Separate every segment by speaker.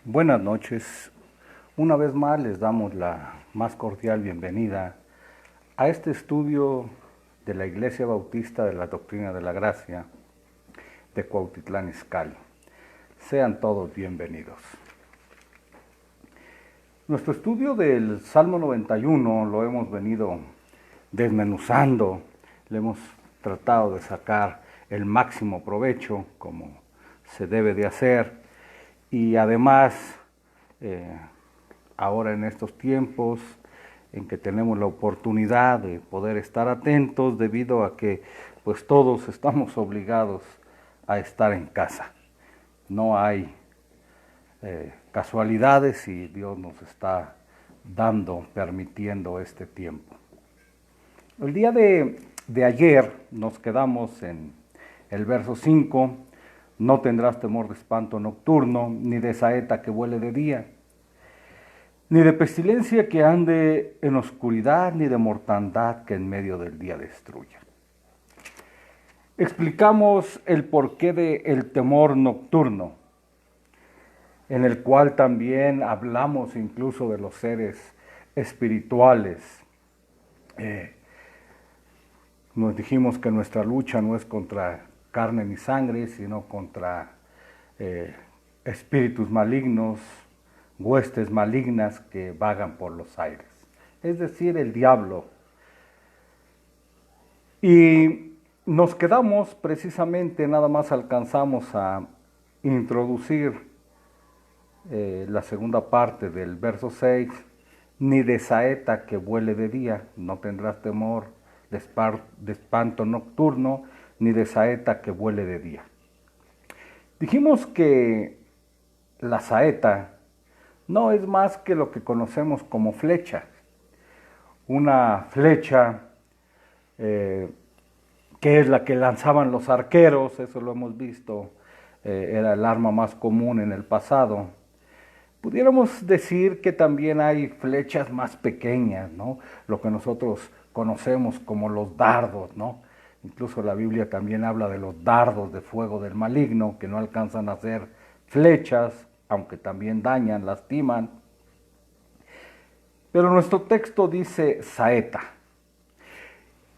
Speaker 1: Buenas noches. Una vez más les damos la más cordial bienvenida a este estudio de la Iglesia Bautista de la Doctrina de la Gracia de Cuautitlán Izcalli. Sean todos bienvenidos. Nuestro estudio del Salmo 91 lo hemos venido desmenuzando, le hemos tratado de sacar el máximo provecho como se debe de hacer y además ahora en estos tiempos en que tenemos la oportunidad de poder estar atentos debido a que pues todos estamos obligados a estar en casa. No hay casualidades y Dios nos está permitiendo este tiempo. El día de ayer nos quedamos en el verso 5, no tendrás temor de espanto nocturno, ni de saeta que vuele de día, ni de pestilencia que ande en oscuridad, ni de mortandad que en medio del día destruya. Explicamos el porqué del temor nocturno, en el cual también hablamos incluso de los seres espirituales. Nos dijimos que nuestra lucha no es contra carne ni sangre, sino contra espíritus malignos, huestes malignas que vagan por los aires, es decir, el diablo. Y nos quedamos precisamente, nada más alcanzamos a introducir la segunda parte del verso 6, ni de saeta que vuele de día, no tendrás temor de espanto nocturno, ni de saeta que vuele de día. Dijimos que la saeta no es más que lo que conocemos como flecha. Una flecha que es la que lanzaban los arqueros, eso lo hemos visto, era el arma más común en el pasado. Pudiéramos decir que también hay flechas más pequeñas, ¿no? Lo que nosotros conocemos como los dardos, ¿no? Incluso la Biblia también habla de los dardos de fuego del maligno, que no alcanzan a ser flechas, aunque también dañan, lastiman. Pero nuestro texto dice saeta.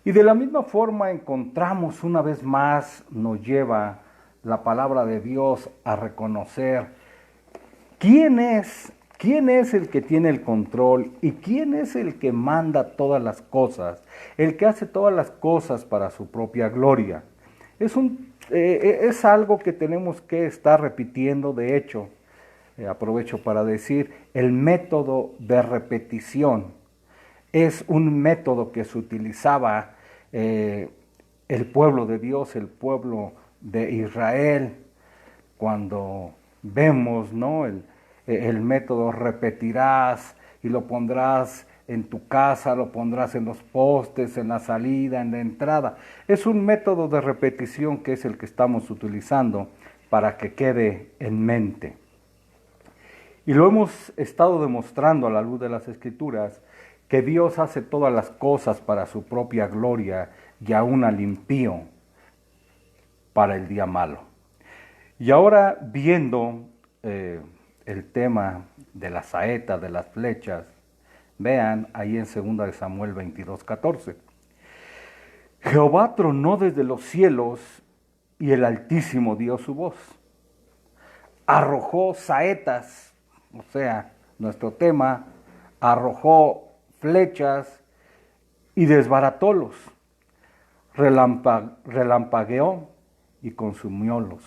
Speaker 1: Y de la misma forma encontramos una vez más, nos lleva la palabra de Dios a reconocer quién es el que tiene el control y quién es el que manda todas las cosas, el que hace todas las cosas para su propia gloria. Es algo que tenemos que estar repitiendo, de hecho, aprovecho para decir, el método de repetición es un método que se utilizaba el pueblo de Dios, el pueblo de Israel, cuando vemos, ¿no?, el método repetirás y lo pondrás en tu casa, lo pondrás en los postes, en la salida, en la entrada. Es un método de repetición que es el que estamos utilizando para que quede en mente. Y lo hemos estado demostrando a la luz de las Escrituras, que Dios hace todas las cosas para su propia gloria y aún al impío para el día malo. Y ahora viendo el tema de la saeta, de las flechas, vean ahí en 2 Samuel 22:14. Jehová tronó desde los cielos y el Altísimo dio su voz. Arrojó saetas, o sea, nuestro tema, arrojó flechas y desbaratólos. Relampagueó y consumiólos.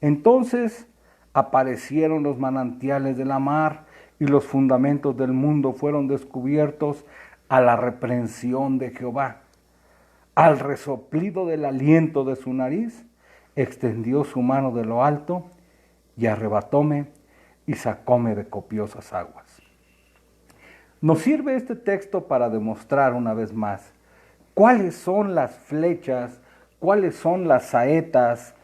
Speaker 1: Entonces aparecieron los manantiales de la mar y los fundamentos del mundo fueron descubiertos a la reprensión de Jehová. Al resoplido del aliento de su nariz, extendió su mano de lo alto y arrebatóme y sacóme de copiosas aguas. Nos sirve este texto para demostrar una vez más cuáles son las flechas, cuáles son las saetas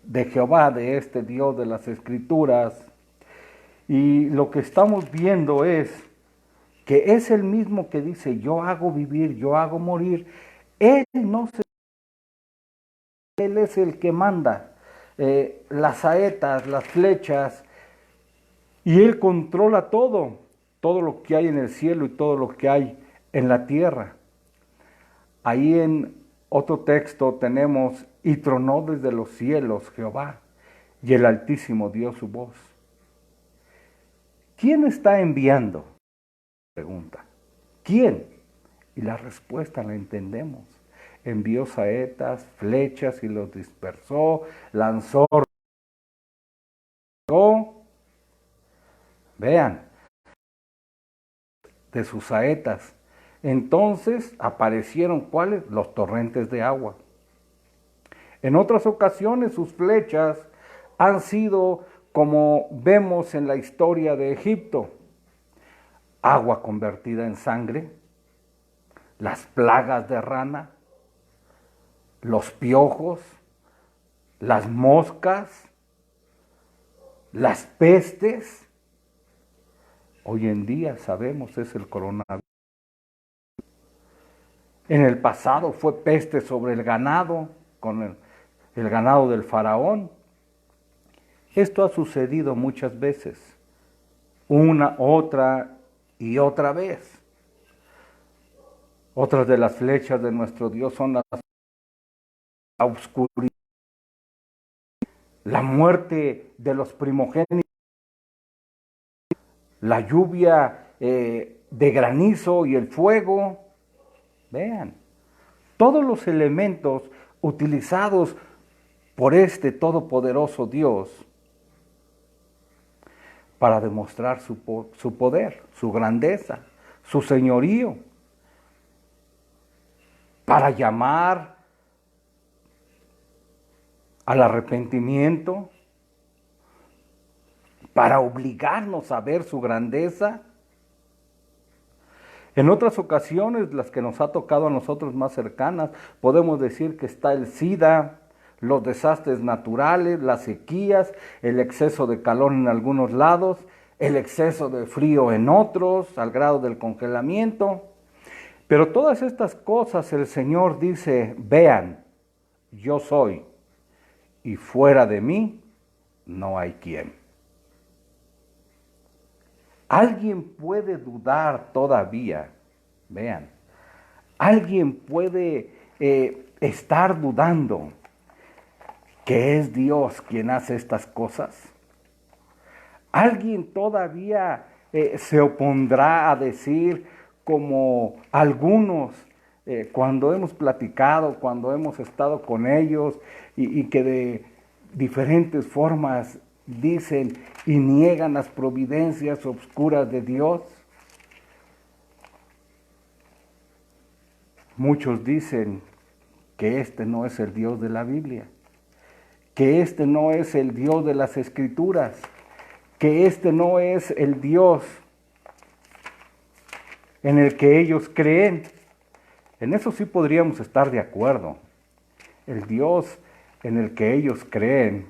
Speaker 1: de Jehová, de este Dios de las Escrituras. Y lo que estamos viendo es que es el mismo que dice, yo hago vivir, yo hago morir. Él no se... Él es el que manda. las saetas, las flechas, y Él controla todo, todo lo que hay en el cielo y todo lo que hay en la tierra. Ahí en otro texto tenemos, y tronó desde los cielos Jehová, y el Altísimo dio su voz. ¿Quién está enviando? Pregunta. ¿Quién? Y la respuesta la entendemos. Envió saetas, flechas y los dispersó, lanzó. Vean, de sus saetas. Entonces aparecieron, ¿cuáles? Los torrentes de agua. En otras ocasiones sus flechas han sido, como vemos en la historia de Egipto, agua convertida en sangre, las plagas de rana, los piojos, las moscas, las pestes. Hoy en día sabemos es el coronavirus. En el pasado fue peste sobre el ganado, con el ganado del faraón. Esto ha sucedido muchas veces, una, otra y otra vez. Otras de las flechas de nuestro Dios son la oscuridad, la muerte de los primogénitos, la lluvia de granizo y el fuego. Vean, todos los elementos utilizados por este todopoderoso Dios para demostrar su poder, su grandeza, su señorío, para llamar al arrepentimiento, para obligarnos a ver su grandeza. En otras ocasiones, las que nos ha tocado a nosotros más cercanas, podemos decir que está el SIDA, los desastres naturales, las sequías, el exceso de calor en algunos lados, el exceso de frío en otros, al grado del congelamiento. Pero todas estas cosas el Señor dice, vean, yo soy, y fuera de mí no hay quien. ¿Alguien puede dudar todavía? Vean, ¿alguien puede estar dudando que es Dios quien hace estas cosas? ¿Alguien todavía se opondrá a decir, como algunos, cuando hemos platicado, cuando hemos estado con ellos y que de diferentes formas dicen y niegan las providencias oscuras de Dios? Muchos dicen que este no es el Dios de la Biblia, que este no es el Dios de las Escrituras, que este no es el Dios en el que ellos creen. En eso sí podríamos estar de acuerdo. El Dios en el que ellos creen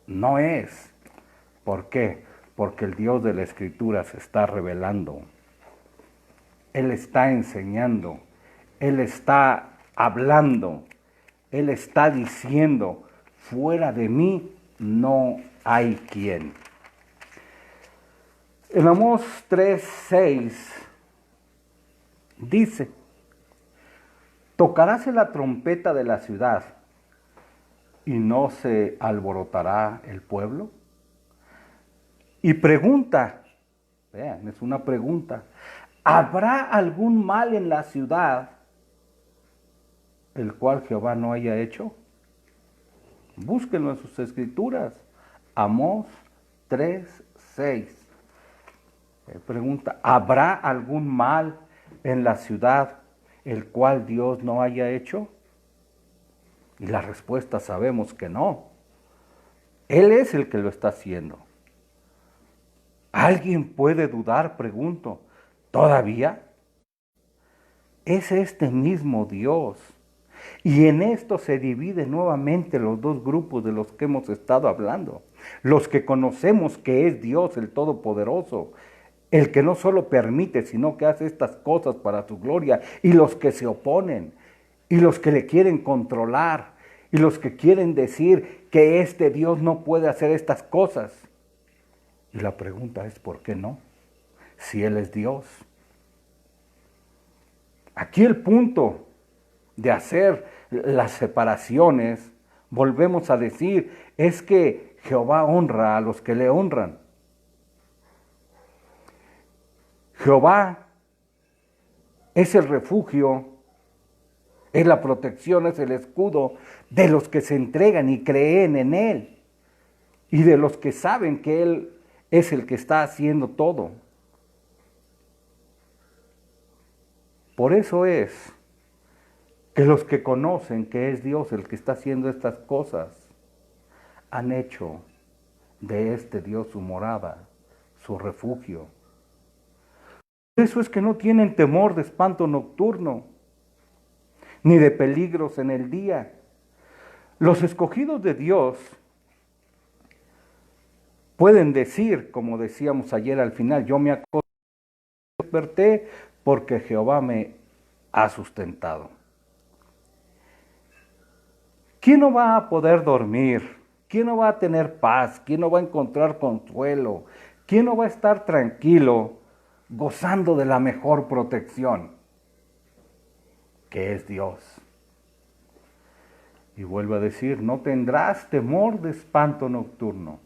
Speaker 1: no es. ¿Por qué? Porque el Dios de la Escritura se está revelando. Él está enseñando. Él está hablando. Él está diciendo, fuera de mí no hay quien. En Amós 3:6 dice, tocaráse la trompeta de la ciudad y no se alborotará el pueblo. Y pregunta, vean, es una pregunta, ¿habrá algún mal en la ciudad el cual Jehová no haya hecho? Búsquenlo en sus escrituras. Amós 3:6. Pregunta, ¿habrá algún mal en la ciudad el cual Dios no haya hecho? Y la respuesta sabemos que no. Él es el que lo está haciendo. ¿Alguien puede dudar? Pregunto. ¿Todavía? Es este mismo Dios. Y en esto se dividen nuevamente los dos grupos de los que hemos estado hablando. Los que conocemos que es Dios el Todopoderoso, el que no solo permite, sino que hace estas cosas para su gloria, y los que se oponen, y los que le quieren controlar, y los que quieren decir que este Dios no puede hacer estas cosas. Y la pregunta es, ¿por qué no? Si Él es Dios. Aquí el punto de hacer las separaciones, volvemos a decir, es que Jehová honra a los que le honran. Jehová es el refugio, es la protección, es el escudo de los que se entregan y creen en Él y de los que saben que Él es el que está haciendo todo. Por eso es que los que conocen que es Dios el que está haciendo estas cosas, han hecho de este Dios su morada, su refugio. Por eso es que no tienen temor de espanto nocturno, ni de peligros en el día. Los escogidos de Dios pueden decir, como decíamos ayer al final, yo me acosté y desperté porque Jehová me ha sustentado. ¿Quién no va a poder dormir? ¿Quién no va a tener paz? ¿Quién no va a encontrar consuelo? ¿Quién no va a estar tranquilo, gozando de la mejor protección, que es Dios? Y vuelvo a decir, no tendrás temor de espanto nocturno.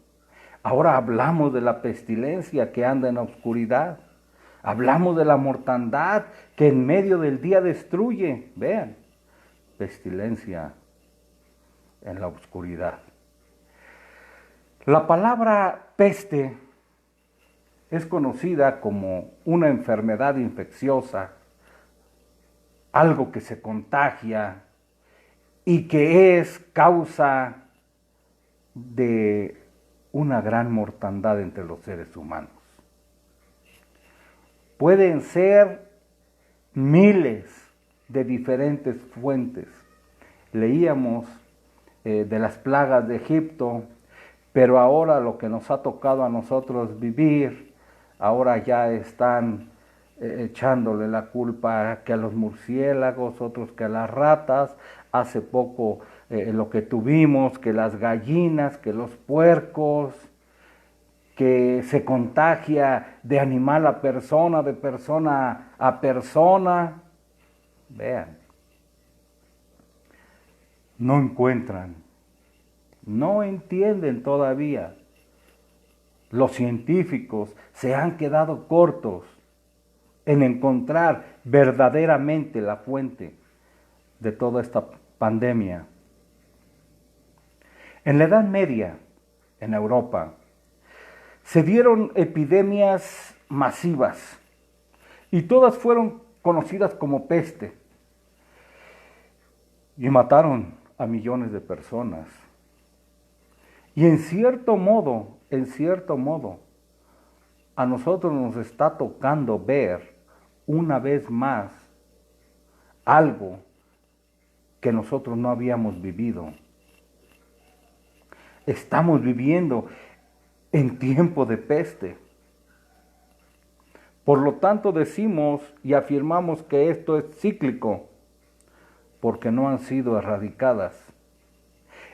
Speaker 1: Ahora hablamos de la pestilencia que anda en la oscuridad. Hablamos de la mortandad que en medio del día destruye. Vean, pestilencia en la oscuridad. La palabra peste es conocida como una enfermedad infecciosa, algo que se contagia y que es causa de una gran mortandad entre los seres humanos. Pueden ser miles de diferentes fuentes. Leíamos de las plagas de Egipto, pero ahora lo que nos ha tocado a nosotros vivir, ahora ya están echándole la culpa que a los murciélagos, otros que a las ratas, hace poco lo que tuvimos, que las gallinas, que los puercos, que se contagia de animal a persona, de persona a persona. Vean, no encuentran, no entienden todavía. Los científicos se han quedado cortos en encontrar verdaderamente la fuente de toda esta pandemia. En la Edad Media, en Europa, se dieron epidemias masivas y todas fueron conocidas como peste y mataron a millones de personas. Y en cierto modo, a nosotros nos está tocando ver una vez más algo que nosotros no habíamos vivido. Estamos viviendo en tiempo de peste. Por lo tanto decimos y afirmamos que esto es cíclico, porque no han sido erradicadas.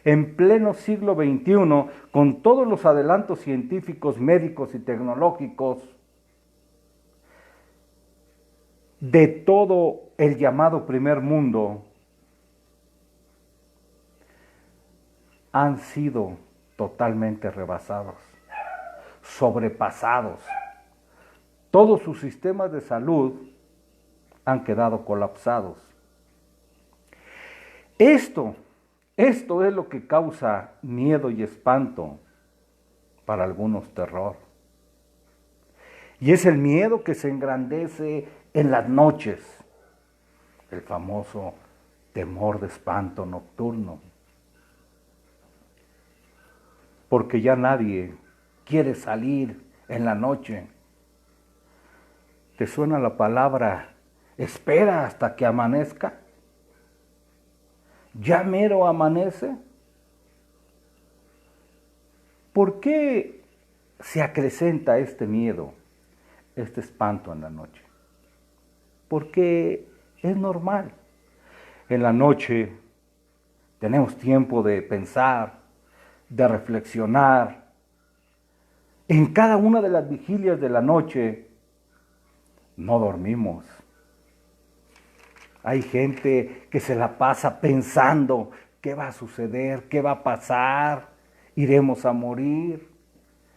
Speaker 1: En pleno siglo XXI, con todos los adelantos científicos, médicos y tecnológicos de todo el llamado primer mundo, han sido totalmente rebasados, sobrepasados. Todos sus sistemas de salud han quedado colapsados. Esto es lo que causa miedo y espanto, para algunos terror. Y es el miedo que se engrandece en las noches, el famoso temor de espanto nocturno. Porque ya nadie quiere salir en la noche. ¿Te suena la palabra espera hasta que amanezca? ¿Ya mero amanece? ¿Por qué se acrecenta este miedo, este espanto en la noche? Porque es normal. En la noche Tenemos tiempo de pensar, de reflexionar. En cada una de las vigilias de la noche no dormimos. Hay gente que se la pasa pensando qué va a suceder, qué va a pasar, iremos a morir,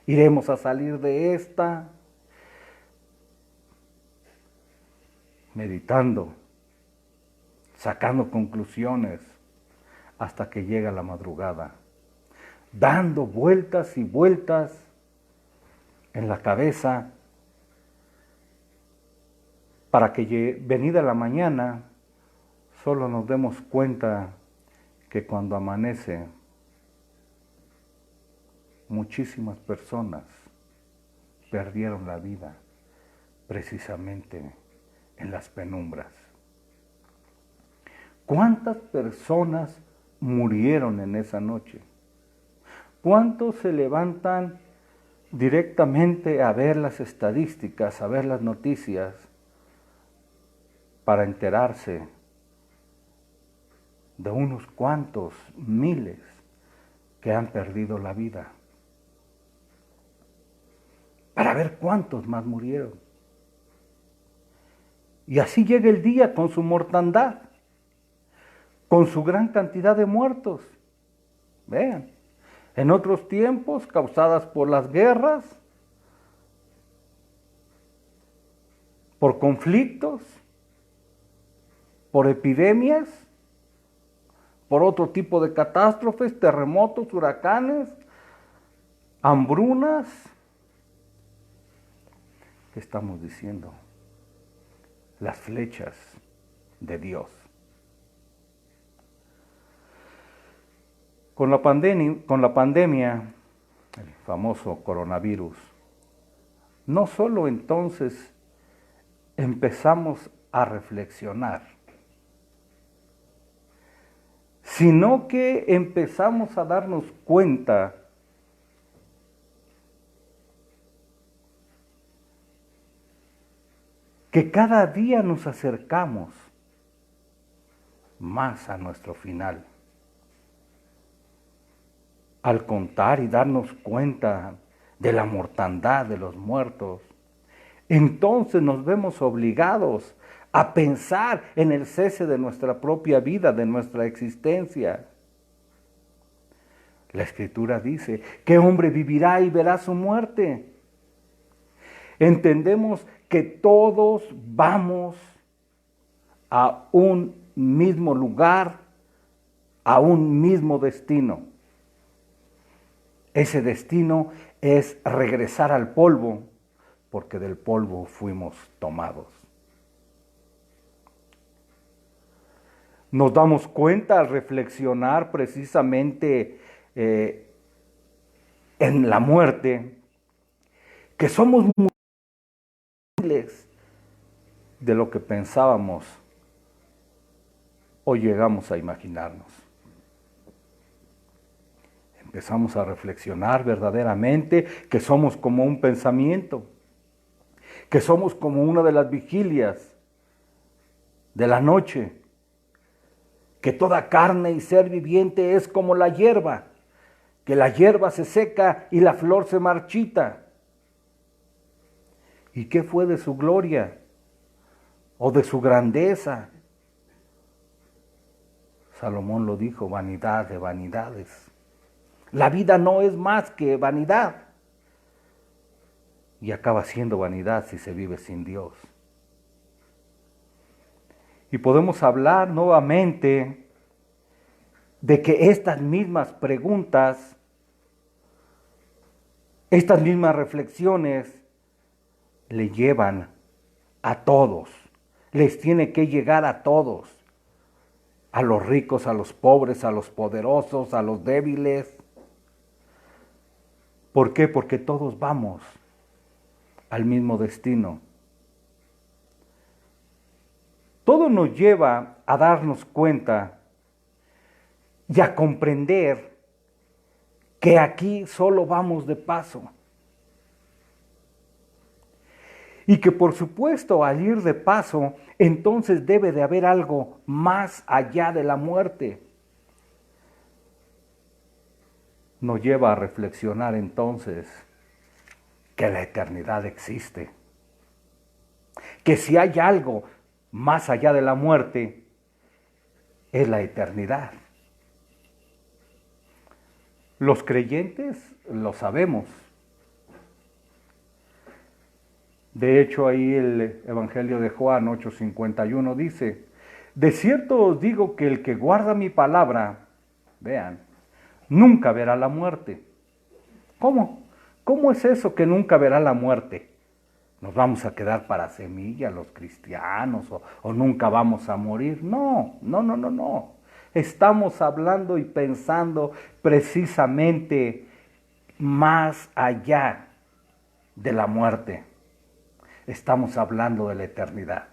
Speaker 1: iremos a salir de esta, meditando, sacando conclusiones hasta que llega la madrugada, dando vueltas y vueltas en la cabeza para que venida la mañana solo nos demos cuenta que cuando amanece muchísimas personas perdieron la vida precisamente en las penumbras. ¿Cuántas personas murieron en esa noche? ¿Cuántos se levantan directamente a ver las estadísticas, a ver las noticias, para enterarse de unos cuantos miles que han perdido la vida? Para ver cuántos más murieron. Y así llega el día con su mortandad, con su gran cantidad de muertos. Vean, en otros tiempos causadas por las guerras, por conflictos, por epidemias, por otro tipo de catástrofes, terremotos, huracanes, hambrunas. ¿Qué estamos diciendo? Las flechas de Dios. Con la pandemia, el famoso coronavirus, no solo entonces empezamos a reflexionar, sino que empezamos a darnos cuenta que cada día nos acercamos más a nuestro final. Al contar y darnos cuenta de la mortandad de los muertos, entonces nos vemos obligados a pensar en el cese de nuestra propia vida, de nuestra existencia. La Escritura dice, ¿qué hombre vivirá y verá su muerte? Entendemos que todos vamos a un mismo lugar, a un mismo destino. Ese destino es regresar al polvo, porque del polvo fuimos tomados. Nos damos cuenta al reflexionar precisamente en la muerte, que somos muy miles de lo que pensábamos o llegamos a imaginarnos. Empezamos a reflexionar verdaderamente que somos como un pensamiento, que somos como una de las vigilias de la noche, que toda carne y ser viviente es como la hierba, que la hierba se seca y la flor se marchita. ¿Y qué fue de su gloria o de su grandeza? Salomón lo dijo, vanidad de vanidades. La vida no es más que vanidad. Y acaba siendo vanidad si se vive sin Dios. Y podemos hablar nuevamente de que estas mismas preguntas, estas mismas reflexiones, le llevan a todos. Les tiene que llegar a todos. A los ricos, a los pobres, a los poderosos, a los débiles. ¿Por qué? Porque todos vamos al mismo destino. Todo nos lleva a darnos cuenta y a comprender que aquí solo vamos de paso. Y que por supuesto al ir de paso, entonces debe de haber algo más allá de la muerte. nos lleva a reflexionar entonces que la eternidad existe. Que si hay algo más allá de la muerte, es la eternidad. Los creyentes lo sabemos. De hecho, ahí el Evangelio de Juan 8:51 dice: de cierto os digo que el que guarda mi palabra, vean, nunca verá la muerte. ¿Cómo? ¿Cómo es eso que nunca verá la muerte? ¿Nos vamos a quedar para semilla los cristianos o nunca vamos a morir? No, no, no, no, no. Estamos hablando y pensando precisamente más allá de la muerte. Estamos hablando de la eternidad.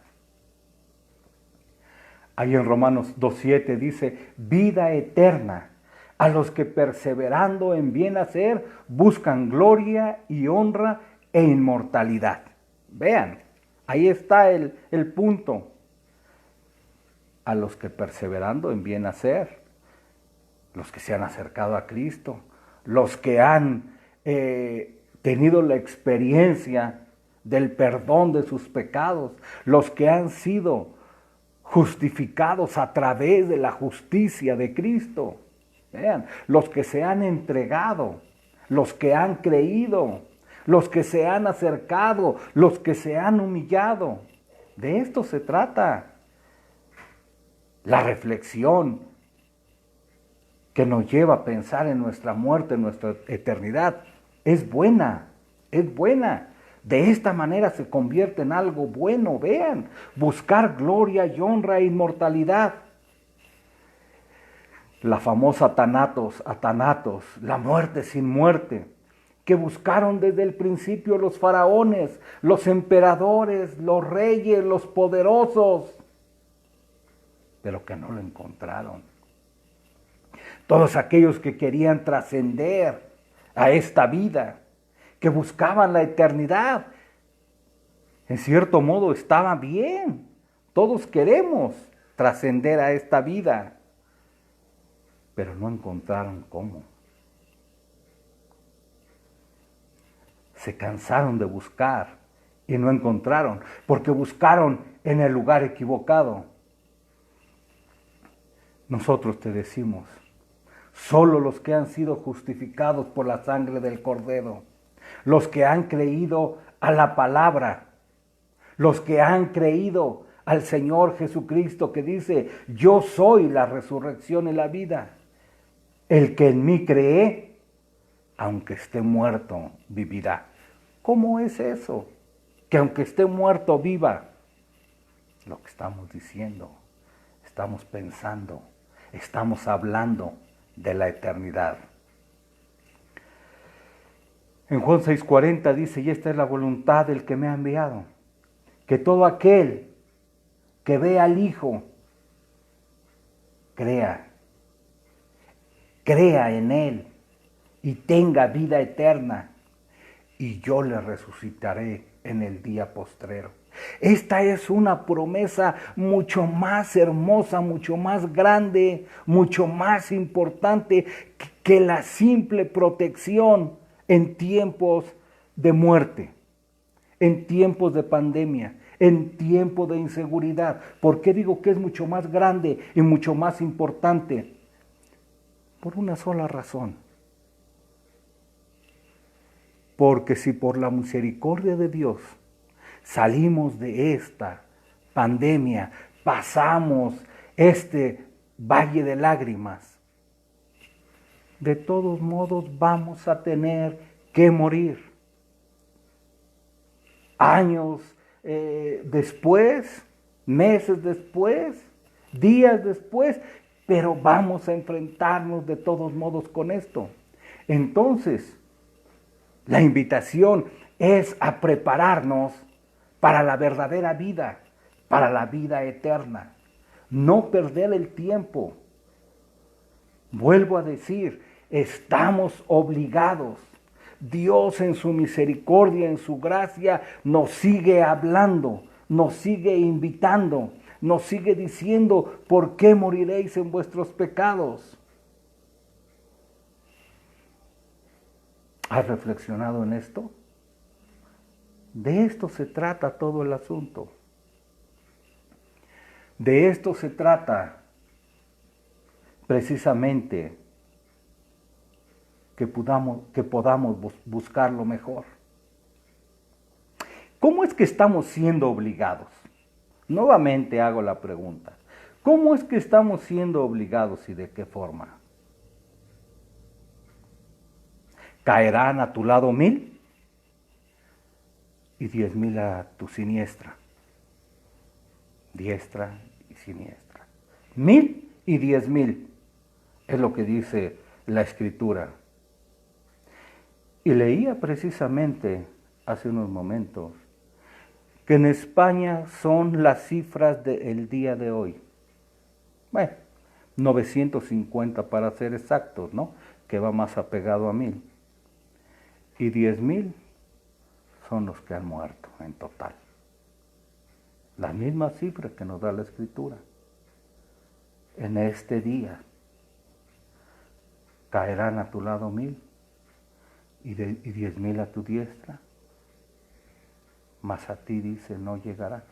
Speaker 1: Ahí en Romanos 2:7 dice: vida eterna a los que perseverando en bien hacer buscan gloria y honra e inmortalidad. Vean, ahí está el punto. A los que perseverando en bien hacer, los que se han acercado a Cristo, los que han tenido la experiencia del perdón de sus pecados, los que han sido justificados a través de la justicia de Cristo. Vean, los que se han entregado, los que han creído, los que se han acercado, los que se han humillado. De esto se trata. La reflexión que nos lleva a pensar en nuestra muerte, en nuestra eternidad, es buena, es buena. De esta manera se convierte en algo bueno, vean, buscar gloria y honra e inmortalidad. La famosa Thanatos, la muerte sin muerte, que buscaron desde el principio los faraones, los emperadores, los reyes, los poderosos, pero que no lo encontraron. Todos aquellos que querían trascender a esta vida, que buscaban la eternidad, en cierto modo estaba bien. Todos queremos trascender a esta vida, pero no encontraron cómo. Se cansaron de buscar y no encontraron, porque buscaron en el lugar equivocado. Nosotros te decimos, solo los que han sido justificados por la sangre del Cordero, los que han creído a la palabra, los que han creído al Señor Jesucristo que dice: yo soy la resurrección y la vida. El que en mí cree, aunque esté muerto, vivirá. ¿Cómo es eso? Que aunque esté muerto, viva. Lo que estamos diciendo, estamos pensando, estamos hablando de la eternidad. En Juan 6:40 dice: y esta es la voluntad del que me ha enviado, que todo aquel que ve al Hijo crea en Él y tenga vida eterna, y yo le resucitaré en el día postrero. Esta es una promesa mucho más hermosa, mucho más grande, mucho más importante que la simple protección en tiempos de muerte, en tiempos de pandemia, en tiempos de inseguridad. ¿Por qué digo que es mucho más grande y mucho más importante? Por una sola razón. Porque si por la misericordia de Dios salimos de esta pandemia, pasamos este valle de lágrimas, de todos modos vamos a tener que morir. Años después, meses después, días después, pero vamos a enfrentarnos de todos modos con esto. Entonces, la invitación es a prepararnos para la verdadera vida, para la vida eterna. No perder el tiempo. Vuelvo a decir, estamos obligados. Dios en su misericordia, en su gracia, nos sigue hablando, nos sigue invitando, nos sigue diciendo: ¿por qué moriréis en vuestros pecados? ¿Has reflexionado en esto? De esto se trata todo el asunto. De esto se trata precisamente que podamos buscar lo mejor. ¿Cómo es que estamos siendo obligados? Nuevamente hago la pregunta. ¿Cómo es que estamos siendo obligados y de qué forma? ¿Caerán a tu lado 1000 y 10,000 a tu siniestra? Diestra y siniestra. 1000 y 10,000 es lo que dice la Escritura. Y leía precisamente hace unos momentos que en España son las cifras del día de hoy. Bueno, 950 para ser exactos, ¿no? Que va más apegado a 1000. Y 10,000 son los que han muerto en total. Las mismas cifras que nos da la Escritura. En este día caerán a tu lado 1000 y 10,000 a tu diestra, mas a ti, dice, no llegará.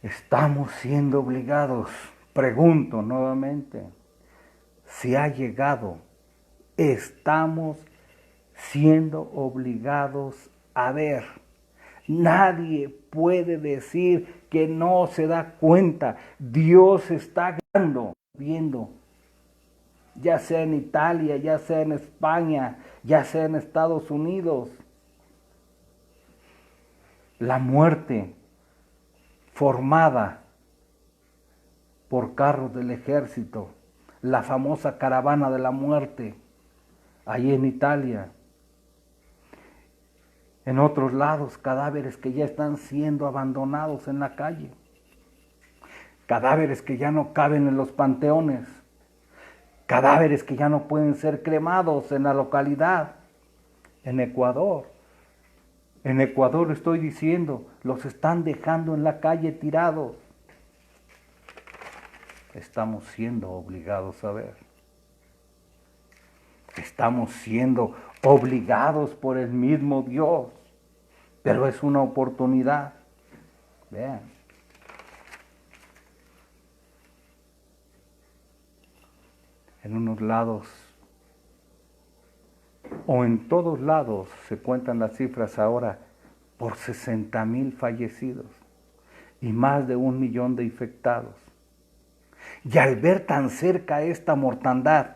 Speaker 1: Estamos siendo obligados, pregunto nuevamente, si ha llegado, estamos siendo obligados a ver. Nadie puede decir que no se da cuenta. Dios está viendo, ya sea en Italia, ya sea en España, ya sea en Estados Unidos. La muerte formada por carros del ejército, la famosa caravana de la muerte, ahí en Italia. En otros lados, cadáveres que ya están siendo abandonados en la calle, cadáveres que ya no caben en los panteones, cadáveres que ya no pueden ser cremados en la localidad. En Ecuador estoy diciendo, los están dejando en la calle tirados. Estamos siendo obligados a ver. Estamos siendo obligados por el mismo Dios, pero es una oportunidad. Vean. En unos lados o en todos lados se cuentan las cifras ahora por 60,000 fallecidos y más de 1,000,000 de infectados. Y al ver tan cerca esta mortandad,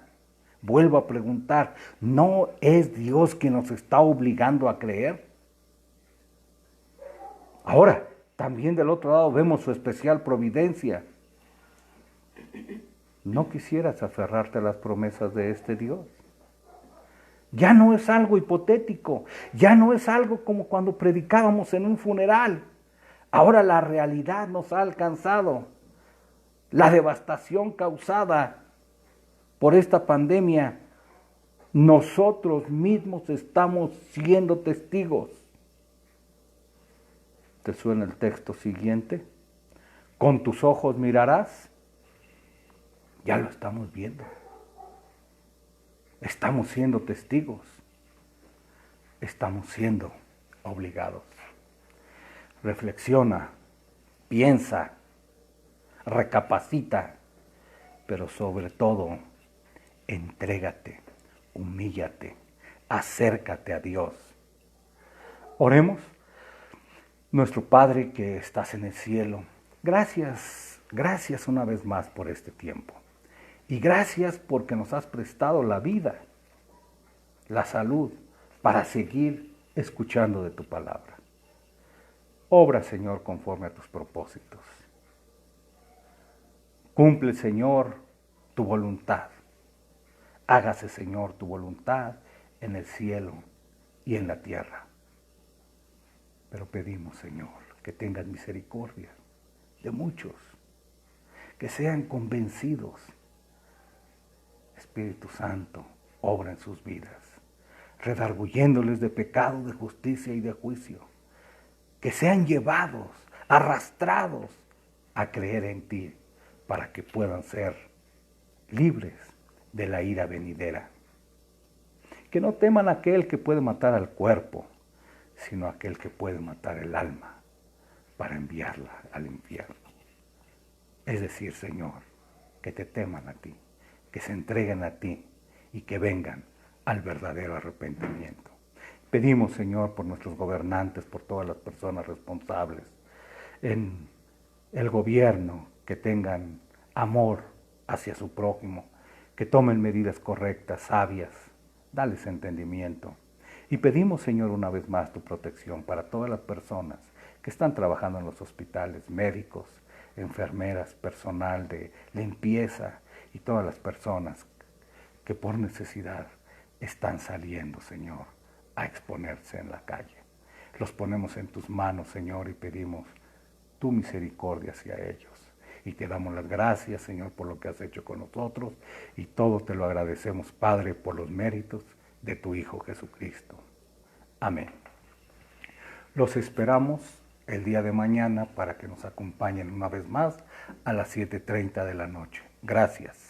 Speaker 1: vuelvo a preguntar, ¿no es Dios quien nos está obligando a creer? Ahora, también del otro lado vemos su especial providencia. ¿No quisieras aferrarte a las promesas de este Dios? Ya no es algo hipotético, ya no es algo como cuando predicábamos en un funeral. Ahora la realidad nos ha alcanzado. La devastación causada por esta pandemia, nosotros mismos estamos siendo testigos. ¿Te suena el texto siguiente? Con tus ojos mirarás. Ya lo estamos viendo. Estamos siendo testigos. Estamos siendo obligados. Reflexiona, piensa, recapacita, pero sobre todo, entrégate, humíllate, acércate a Dios. Oremos. Nuestro Padre que estás en el cielo, gracias una vez más por este tiempo. Y gracias porque nos has prestado la vida, la salud, para seguir escuchando de tu palabra. Obra, Señor, conforme a tus propósitos. Cumple, Señor, tu voluntad. Hágase, Señor, tu voluntad en el cielo y en la tierra. Pero pedimos, Señor, que tengas misericordia de muchos, que sean convencidos. Espíritu Santo, obra en sus vidas, redarguyéndoles de pecado, de justicia y de juicio. Que sean llevados, arrastrados a creer en ti, para que puedan ser libres de la ira venidera. que no teman a aquel que puede matar al cuerpo, sino a aquel que puede matar el alma para enviarla al infierno. Es decir, Señor, que te teman a ti, que se entreguen a ti y que vengan al verdadero arrepentimiento. Pedimos, Señor, por nuestros gobernantes, por todas las personas responsables en el gobierno, que tengan amor hacia su prójimo, que tomen medidas correctas, sabias, dales entendimiento. Y pedimos, Señor, una vez más tu protección para todas las personas que están trabajando en los hospitales, médicos, enfermeras, personal de limpieza y todas las personas que por necesidad están saliendo, Señor, a exponerse en la calle. Los ponemos en tus manos, Señor, y pedimos tu misericordia hacia ellos. Y te damos las gracias, Señor, por lo que has hecho con nosotros, y todo te lo agradecemos, Padre, por los méritos de tu Hijo Jesucristo. Amén. Los esperamos el día de mañana para que nos acompañen una vez más a las 7:30 de la noche. Gracias.